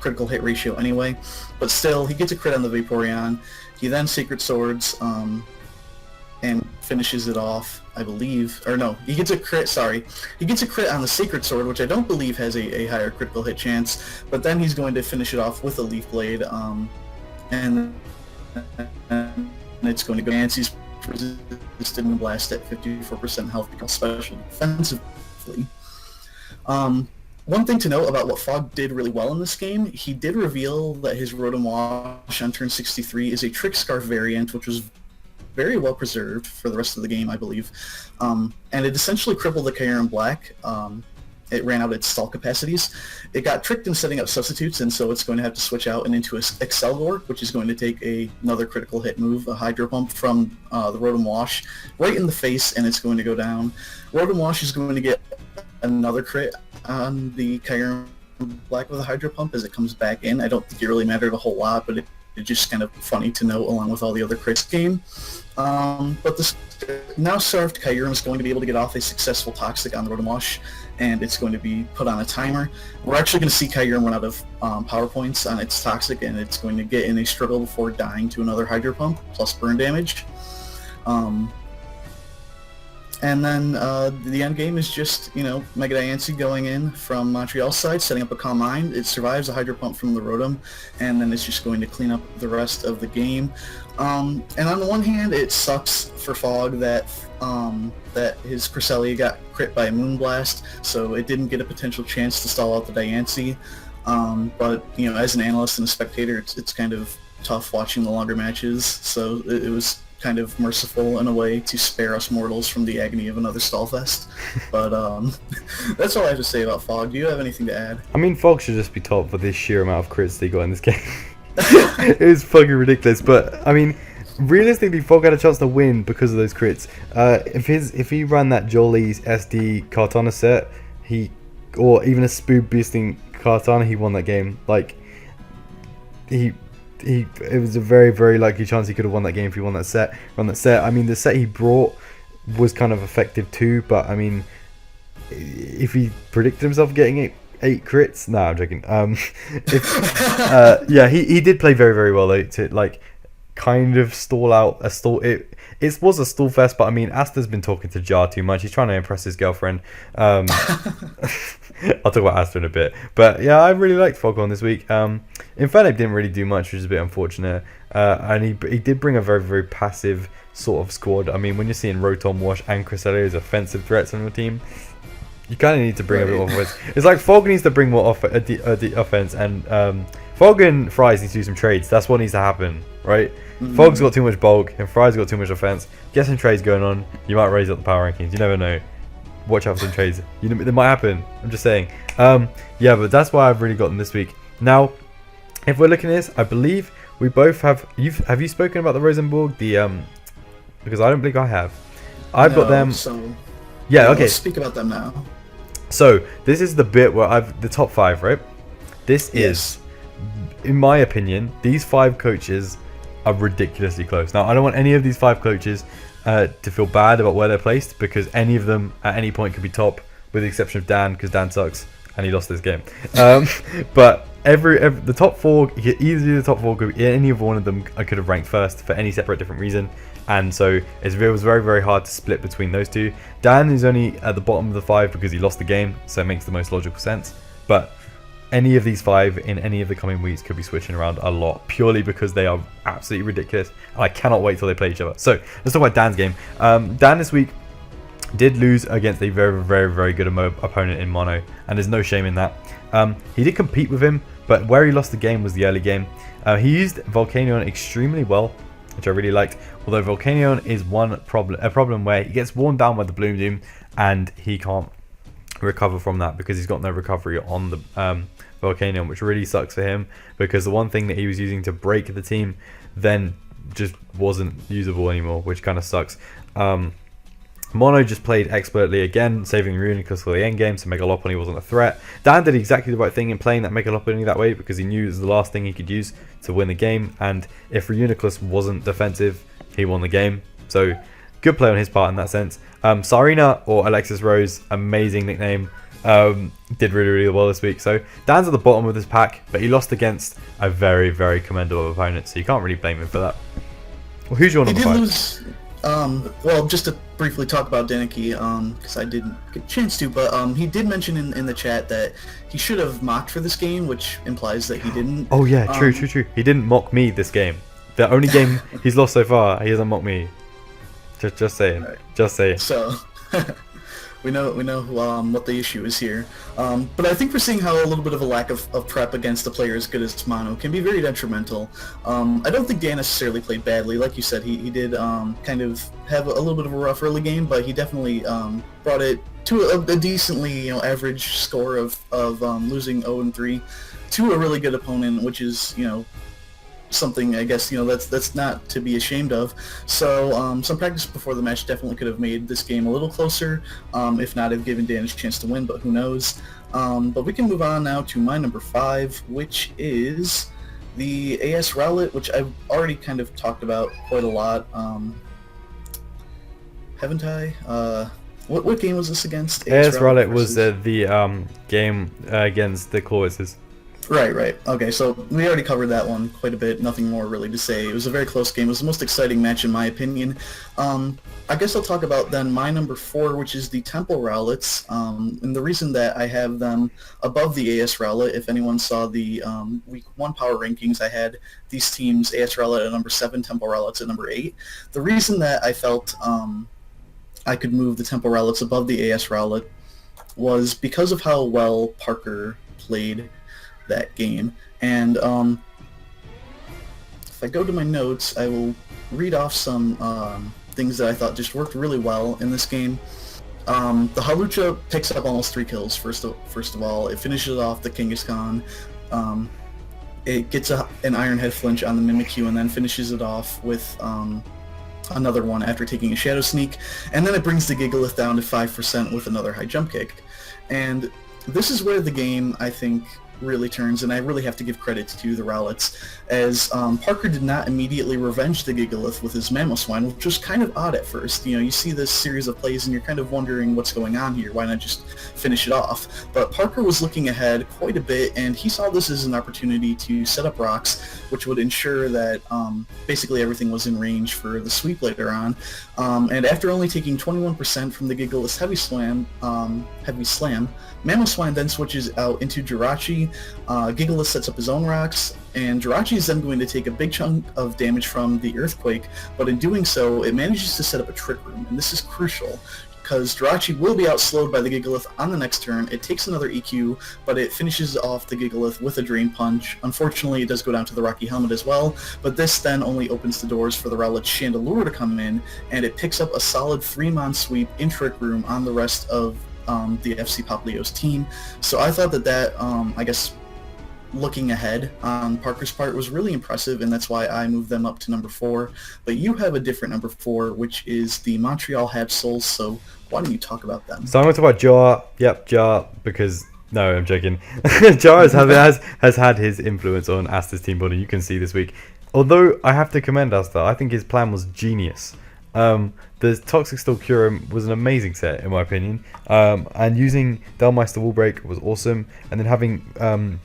critical hit ratio anyway, but still, he gets a crit on the Vaporeon. He then Sacred Swords and finishes it off, I believe. Or no, he gets a crit, sorry. He gets a crit on the Sacred Sword, which I don't believe has a higher critical hit chance, but then he's going to finish it off with a Leaf Blade, and it's going to go Nancy's resisted and blast at 54% health because special defensively. One thing to note about what Fog did really well in this game, he did reveal that his Rotom Wash on turn 63 is a Trick Scarf variant, which was very well preserved for the rest of the game, I believe. And it essentially crippled the Kyurem Black. It ran out its stall capacities. It got tricked in setting up substitutes, and so it's going to have to switch out and into a Excelgor, which is going to take another critical hit move, a Hydro Pump from the Rotom Wash, right in the face, and it's going to go down. Rotom Wash is going to get another crit on the Kyurem Black with a Hydro Pump as it comes back in. I don't think it really mattered a whole lot, but it's just kind of funny to note along with all the other crits game. But this now served Kyurem is going to be able to get off a successful Toxic on the Rotom Wash, and it's going to be put on a timer. We're actually going to see Kyurem run out of power points on its Toxic, and it's going to get in a struggle before dying to another Hydro Pump, plus burn damage. And then the end game is just, Mega Diancie going in from Montreal's side, setting up a Calm Mind. It survives a Hydro Pump from the Rotom, and then it's just going to clean up the rest of the game. And on the one hand, it sucks for Fog that his Cresselia got crit by a Moonblast, so it didn't get a potential chance to stall out the Diancie. But, as an analyst and a spectator, it's kind of tough watching the longer matches, so it was kind of merciful in a way to spare us mortals from the agony of another Stallfest. But that's all I have to say about Fog. Do you have anything to add? I mean, Fog should just be top for this sheer amount of crits that he got in this game. It was fucking ridiculous. But I mean, realistically, Fog had a chance to win because of those crits. If he ran that Jolly's SD Cartana set, or even a Spoob boosting Cartana, he won that game. Like it was a very, very likely chance he could have won that game if he won that set. I mean, the set he brought was kind of effective too, but I mean, if he predicted himself getting eight crits, no, I'm joking. Yeah, he did play very, very well though, to like kind of stall out a stall. It was a stall fest, but I mean, Asta's been talking to Jar too much. He's trying to impress his girlfriend. I'll talk about Asta in a bit, but yeah, I really liked Foghorn this week. Inferno didn't really do much, which is a bit unfortunate. And he did bring a very, very passive sort of squad. I mean, when you're seeing Rotom, Wash, and Cresselia as offensive threats on your team, you kind of need to bring a bit more offense. It's like Fog needs to bring more offense, and Fog and Fries need to do some trades. That's what needs to happen, right? Mm-hmm. Fog's got too much bulk, and Fries got too much offense. Get some trades going on. You might raise up the power rankings. You never know. Watch out for some trades. They might happen. I'm just saying. Yeah, but that's why I've really gotten this week. Now, if we're looking at this, I believe we both have. Have you spoken about the Rosenborg? Because I don't think I have. I've got them. So, yeah. Okay. Let's speak about them now. So this is the bit where I've the top 5, right? This is, in my opinion, these 5 coaches are ridiculously close. Now, I don't want any of these 5 coaches to feel bad about where they're placed, because any of them at any point could be top, with the exception of Dan, because Dan sucks and he lost this game. But the top 4, easily the top 4 could be any of one of them. I could have ranked first for any separate different reason, and so it was very, very hard to split between those two. Dan is only at the bottom of the 5 because he lost the game, so it makes the most logical sense. But any of these 5 in any of the coming weeks could be switching around a lot, purely because they are absolutely ridiculous, and I cannot wait till they play each other. So let's talk about Dan's game. Dan this week did lose against a very, very, very good opponent in Mono, and there's no shame in that. He did compete with him, but where he lost the game was the early game. He used Volcanion extremely well, which I really liked, although Volcanion is a problem where he gets worn down by the Bloom Doom, and he can't recover from that because he's got no recovery on the Volcanion, which really sucks for him, because the one thing that he was using to break the team then just wasn't usable anymore, which kind of sucks. Mono just played expertly again, saving Reuniclus for the endgame, so Mega Lopunny wasn't a threat. Dan did exactly the right thing in playing that Mega Lopunny that way, because he knew it was the last thing he could use to win the game, and if Reuniclus wasn't defensive, he won the game. So good play on his part in that sense. Sarina, or Alexis Rose, amazing nickname, did really, really well this week. So Dan's at the bottom of this pack, but he lost against a very, very commendable opponent, so you can't really blame him for that. Well, who's your number 5? Well, just to briefly talk about Denicky, because I didn't get a chance to, but he did mention in the chat that he should have mocked for this game, which implies that he didn't. Oh yeah, true. He didn't mock me this game. The only game he's lost so far, he hasn't mocked me. Just saying. Right. Just saying. So we know what the issue is here. But I think we're seeing how a little bit of a lack of prep against a player as good as Mono can be very detrimental. I don't think Dan necessarily played badly. Like you said, he did kind of have a little bit of a rough early game, but he definitely brought it to a decently average score of losing 0-3 to a really good opponent, which is something I guess that's not to be ashamed of. So some practice before the match definitely could have made this game a little closer, if not have given Dan a chance to win, but who knows. But we can move on now to my number 5, which is the AS Rowlet, which I've already kind of talked about quite a lot. Haven't I? What game was this against? AS Rowlet was the game against the Clawizers. Right. Okay, so we already covered that one quite a bit. Nothing more really to say. It was a very close game. It was the most exciting match in my opinion. I guess I'll talk about then my number 4, which is the Temple Rowlets. And the reason that I have them above the AS Rowlet, if anyone saw the Week 1 power rankings, I had these teams, AS Rowlet at number 7, Temple Rowlets at number 8. The reason that I felt I could move the Temple Rowlets above the AS Rowlet was because of how well Parker played that game. And if I go to my notes, I will read off some things that I thought just worked really well in this game. The Halucha picks up almost 3 kills, first of all. It finishes off the Kangaskhan. it gets an Iron Head flinch on the Mimikyu and then finishes it off with another one after taking a Shadow Sneak, and then it brings the Gigalith down to 5% with another high jump kick. And this is where the game, I think, really turns, and I really have to give credit to the Rowlets, as Parker did not immediately revenge the Gigalith with his Mamoswine, which was kind of odd at first. You know, you see this series of plays and you're kind of wondering what's going on here, why not just finish it off? But Parker was looking ahead quite a bit, and he saw this as an opportunity to set up rocks, which would ensure that basically everything was in range for the sweep later on. And after only taking 21% from the Gigalith's Heavy Slam, Mamoswine then switches out into Jirachi. Gigalith sets up his own rocks, and Jirachi is then going to take a big chunk of damage from the Earthquake, but in doing so, it manages to set up a Trick Room, and this is crucial, because Jirachi will be outslowed by the Gigalith on the next turn. It takes another EQ, but it finishes off the Gigalith with a Drain Punch. Unfortunately, it does go down to the Rocky Helmet as well, but this then only opens the doors for the Rowlet's Chandelure to come in, and it picks up a solid 3-mon sweep in Trick Room on the rest of the FC Popleo's team. So I thought that I guess, looking ahead on Parker's part was really impressive, and that's why I moved them up to number 4. But you have a different number 4, which is the Montreal Habsols, so why don't you talk about them? So I'm going to talk about Jar. Yep, Jar, because... No, I'm joking. Jar has had his influence on Asta's team body, you can see this week. Although I have to commend Asta, I think his plan was genius. The Toxic Storm Curum was an amazing set, in my opinion. And using Delmeister Wall Break was awesome. And then having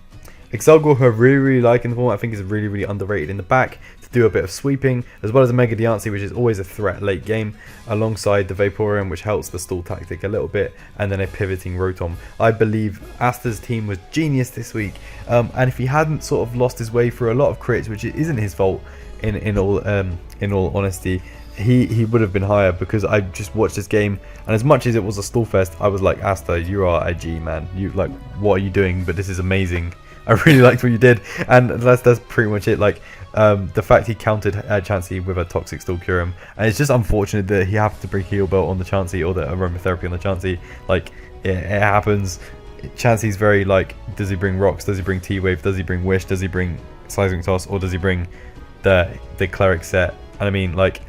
Excelgor, who I really like in the format, I think is really underrated in the back, to do a bit of sweeping, as well as a Mega Diancie, which is always a threat late game, alongside the Vaporeon, which helps the stall tactic a little bit, and then a pivoting Rotom. I believe Asta's team was genius this week, and if he hadn't sort of lost his way through a lot of crits, which isn't his fault in all honesty, he would have been higher, because I just watched this game, and as much as it was a stall fest, I was like, Asta, you are a G, man. You, like, what are you doing? But this is amazing. I really liked what you did, and that's pretty much it. Like, the fact he countered Chansey with a Toxic Stall Curum, and it's just unfortunate that he happened to bring Heal Belt on the Chansey, or the Aromatherapy on the Chansey. Like, it happens. Chansey's very, like, does he bring Rocks? Does he bring T-Wave? Does he bring Wish? Does he bring Seismic Toss? Or does he bring the Cleric set? And I mean, like,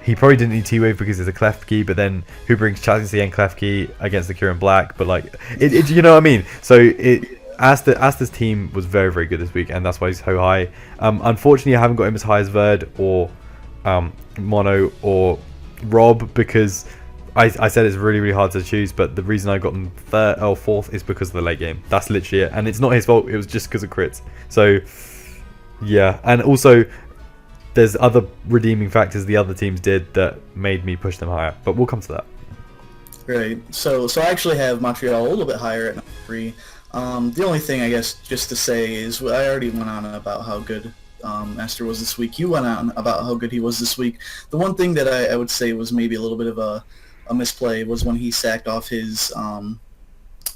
he probably didn't need T-Wave because it's a Klefki, but then who brings Chansey and Klefki against the Curum Black? But, like, you know what I mean? So, Asta's team was very good this week, and that's why he's so high. Unfortunately, I haven't got him as high as Verd or Mono or Rob, because I said it's really hard to choose, but the reason I got him third or fourth is because of the late game. That's literally it, and it's not his fault. It was just because of crits. So yeah, and also there's other redeeming factors the other teams did that made me push them higher, but we'll come to that. Right. So I actually have Montreal a little bit higher at number 3. The only thing, I guess, just to say is I already went on about how good Master was this week. You went on about how good he was this week. The one thing that I would say was maybe a little bit of a misplay was when he sacked off his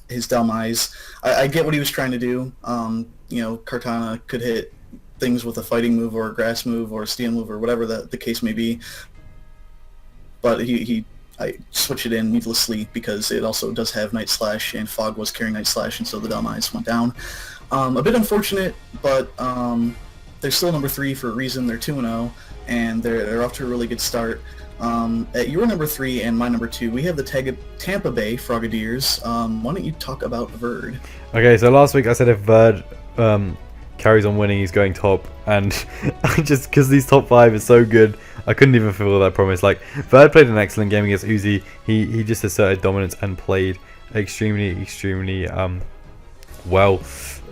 Delmise. I get what he was trying to do. You know, Kartana could hit things with a fighting move or a grass move or a steel move or whatever the case may be. But I switched it in needlessly because it also does have Night Slash, and Fog was carrying Night Slash, and so the Delmise went down. A bit unfortunate, but they're still number 3 for a reason. They're 2-0, and they're off to a really good start. At your number 3 and my number 2, we have the Tampa Bay Frogadiers. Why don't you talk about Verd? Okay, so last week I said if Verd carries on winning, he's going top, and I just, because these top 5 is so good, I couldn't even fulfill that promise. Like, Verd played an excellent game against Uzi. He just asserted dominance and played extremely well.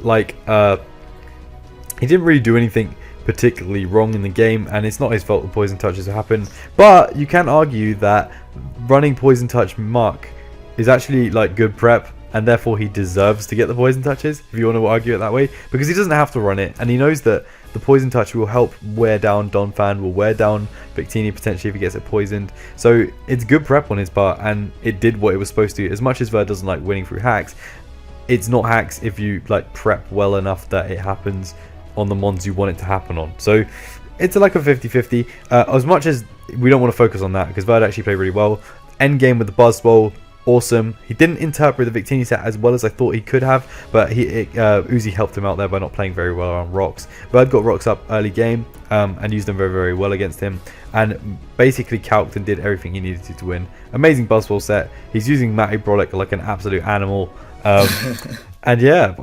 Like, he didn't really do anything particularly wrong in the game, and it's not his fault the poison touches happen. But you can argue that running poison touch Mark is actually like good prep, and therefore he deserves to get the poison touches, if you want to argue it that way, because he doesn't have to run it, and he knows that the poison touch will help wear down Donphan, will wear down Victini potentially if he gets it poisoned. So it's good prep on his part, and it did what it was supposed to. As much as Verd doesn't like winning through hacks, it's not hacks if you like prep well enough that it happens on the mons you want it to happen on. So it's like a 50-50. As much as we don't want to focus on that, because Verd actually played really well. End game with the Buzzwole, awesome. He didn't interpret the Victini set as well as I thought he could have, but Uzi helped him out there by not playing very well around rocks. Bird got rocks up early game and used them very, very well against him, and basically calced and did everything he needed to win. Amazing Buzzball set. He's using Matty Brolic like an absolute animal. And yeah,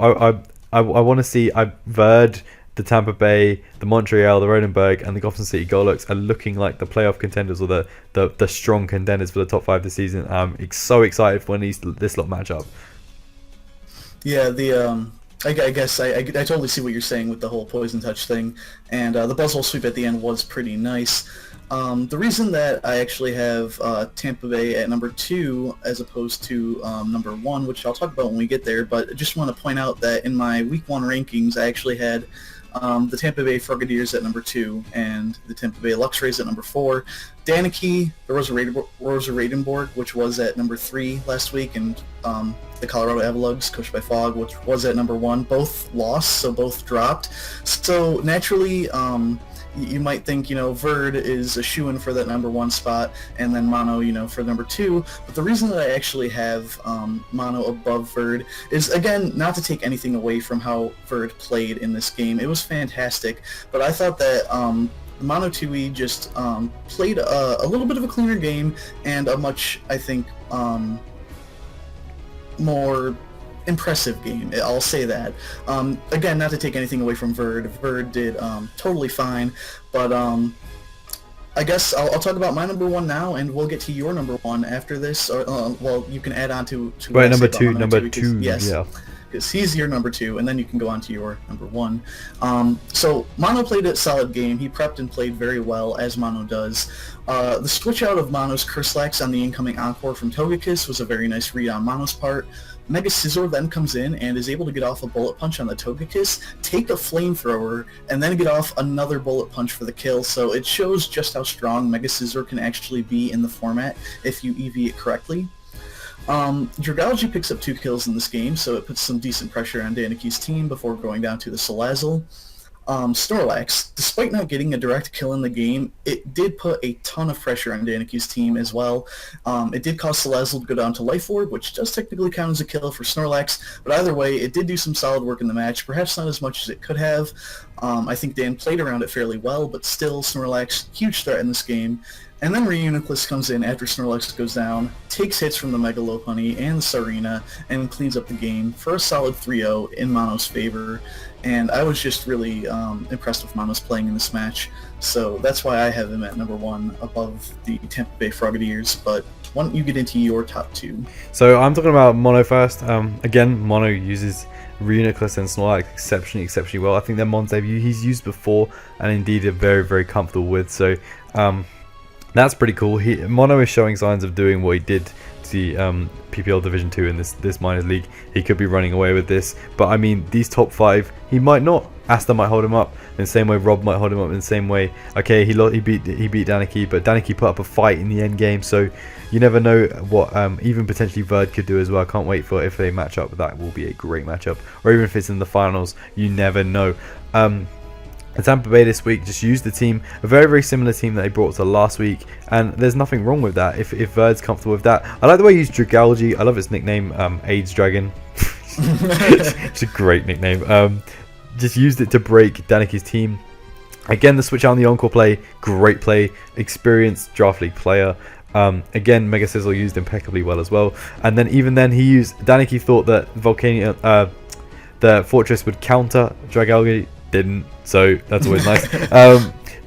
I want to see Verd, the Tampa Bay, the Montreal, the Rodenberg, and the Gotham City Golux are looking like the playoff contenders, or the strong contenders for the top 5 this season. I'm so excited for when this lot match up. Yeah, I guess I totally see what you're saying with the whole poison touch thing, and the Buzzwole sweep at the end was pretty nice. The reason that I actually have Tampa Bay at number 2 as opposed to number 1, which I'll talk about when we get there, but I just want to point out that in my Week 1 rankings, I actually had the Tampa Bay Frogadiers at number 2 and the Tampa Bay Luxrays at number 4. Danicki, the Rosa Radenborg, which was at number 3 last week, and the Colorado Avalugs, coached by Fogg, which was at number 1, both lost, so both dropped. So naturally, you might think, Verd is a shoo-in for that number 1 spot, and then Mono, for number 2. But the reason that I actually have Mono above Verd is, again, not to take anything away from how Verd played in this game. It was fantastic, but I thought that Mono 2E just played a little bit of a cleaner game and a much, I think, more impressive game. I'll say that. Again, not to take anything away from Verd. Verd did totally fine, but I guess I'll talk about my number 1 now, and we'll get to your number 1 after this. Or well, you can add on to right, number 2, yes. Yeah. Because he's your number 2, and then you can go on to your number 1. So Mono played a solid game. He prepped and played very well, as Mono does. The switch out of Mono's Curslax on the incoming Encore from Togekiss was a very nice read on Mono's part. Mega Scizor then comes in and is able to get off a Bullet Punch on the Togekiss, take a Flamethrower, and then get off another Bullet Punch for the kill, so it shows just how strong Mega Scizor can actually be in the format if you EV it correctly. Dragalge picks up 2 kills in this game, so it puts some decent pressure on Danicki's team before going down to the Salazzle. Snorlax, despite not getting a direct kill in the game, it did put a ton of pressure on Danicki's team as well. It did cause Salazzle to go down to Life Orb, which does technically count as a kill for Snorlax, but either way, it did do some solid work in the match, perhaps not as much as it could have. I think Dan played around it fairly well, but still, Snorlax, huge threat in this game. And then Reuniclus comes in after Snorlax goes down, takes hits from the Mega Lopunny and the Sarina, and cleans up the game for a solid 3-0 in Mono's favor. And I was just really impressed with Mono's playing in this match, so that's why I have him at number 1 above the Tampa Bay Frogadiers. But why don't you get into your top 2? So I'm talking about Mono first. Again, Mono uses Reuniclus and Snorlax exceptionally well. I think they're mons he's used before and indeed are very, very comfortable with. So that's pretty cool. Mono is showing signs of doing what he did to the PPL Division 2 in this minors league. He could be running away with this, but I mean, these top 5, he might not. Asta might hold him up in the same way Rob might hold him up in the same way. Okay, he beat Danicki, but Danicki put up a fight in the end game, so you never know what even potentially Verd could do as well. I can't wait for if they match up. That will be a great matchup, or even if it's in the finals, you never know. And Tampa Bay this week just used the team, a very, very similar team that they brought to last week, and there's nothing wrong with that if Verd's comfortable with that. I like the way he used Dragalge. I love his nickname, AIDS Dragon. It's a great nickname. Just used it to break Danicki's team. Again, the switch out on the Encore play, great play, experienced draft league player. Again, Mega Sizzle used impeccably well as well. And then even then, Danicki thought that Volcania, the Fortress would counter Dragalge. Didn't, so that's always nice.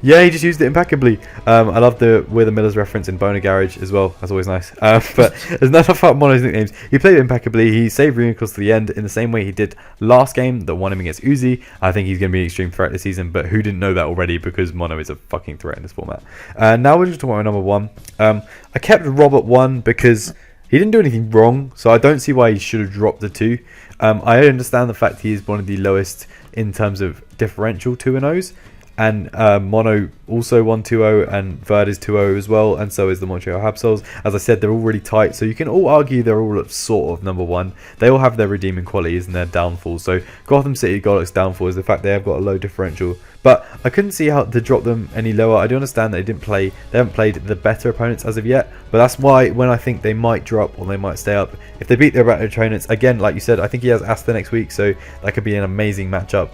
Yeah, he just used it impeccably. I love the We're the Millers reference in Boner Garage as well. That's always nice. But there's enough about Mono's nicknames. He played it impeccably. He saved Reuniclus to the end in the same way he did last game that won him against Uzi. I think he's going to be an extreme threat this season, but who didn't know that already, because Mono is a fucking threat in this format. Now we're just talking about number 1. I kept Rob at 1 because he didn't do anything wrong, so I don't see why he should have dropped the 2. I understand the fact he is one of the lowest in terms of differential 2-0s. and Mono also won 2-0, and Verd is 2-0 as well, and so is the Montreal Habsols. As I said, they're all really tight, so you can all argue they're all at sort of number one. They all have their redeeming qualities and their downfalls. So Gotham City Golux downfall is the fact they have got a low differential, but I couldn't see how to drop them any lower. I do understand they haven't played the better opponents as of yet, but that's why when I think they might drop or they might stay up, if they beat their better opponents, again, like you said, I think he has Asta next week, so that could be an amazing matchup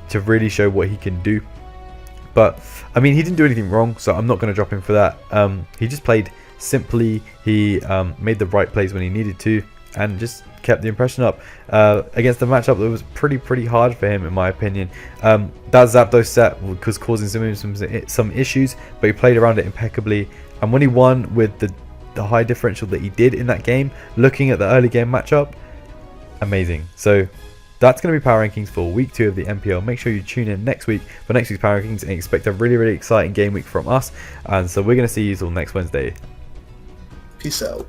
to really show what he can do. But I mean, he didn't do anything wrong, so I'm not going to drop him for that. He just played simply. He made the right plays when he needed to, and just kept the impression up against the matchup that was pretty hard for him, in my opinion. That Zapdos set was causing some issues, but he played around it impeccably. And when he won with the high differential that he did in that game, looking at the early game matchup, amazing. So that's going to be Power Rankings for week 2 of the NPL. Make sure you tune in next week for next week's Power Rankings and expect a really exciting game week from us. And so we're going to see you all next Wednesday. Peace out.